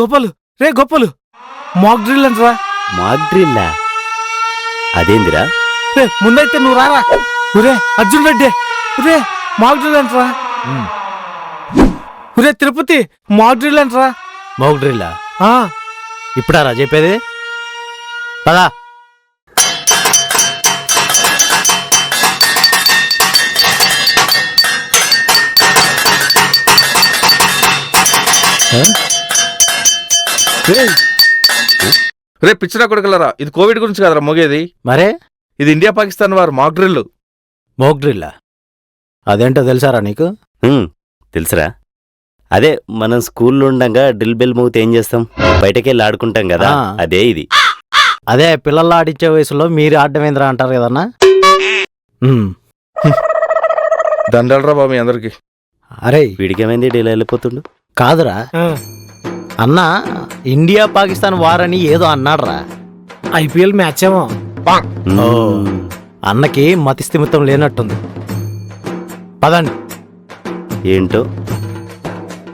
గోపాలు mock drill అంటరా. మాక్ డ్రిల్లా? అదేందిరా? రే ముందైతే నువ్వు రారా. ఒరే అర్జున్ రెడ్డి, ఒరే మాక్ డ్రిల్ అంటరా. ఒరే తిరుపతి, మాక్ డ్రిల్ అంటరా. మాక్ డ్రిల్లా? ఇప్పుడారా చెప్పేది? పదా. రే పిచ్చినా కొడుకులరా, ఇది కోవిడ్ గురించి కదరా మోగేది. మరే ఇది ఇండియా పాకిస్తాన్ వారు మాక్ డ్రిల్. మాక్ డ్రిల్లా? అదేంటో తెలుసారా నీకు? తెలుసురా. అదే మనం స్కూల్లో ఉండగా డ్రిల్ బెల్ మోగితే ఏం చేస్తాం? బయటకెళ్ళి ఆడుకుంటాం కదా, అదే ఇది. అదే పిల్లలు ఆడించే వయసులో మీరు ఆడమేంద్రా అంటారు కదన్నా. దండలరా బాబు మీ అందరికి. అరే వీడికేమైంది డీలా వెళ్ళిపోతుండు? కాదురా అన్నా, ఇండియా పాకిస్తాన్ వార్ అని ఏదో అన్నాడురా. ఐపీఎల్ మ్యాచ్ ఏమో. అన్నకి మతి స్థిమితం లేనట్టుంది. పదండి. ఏంటో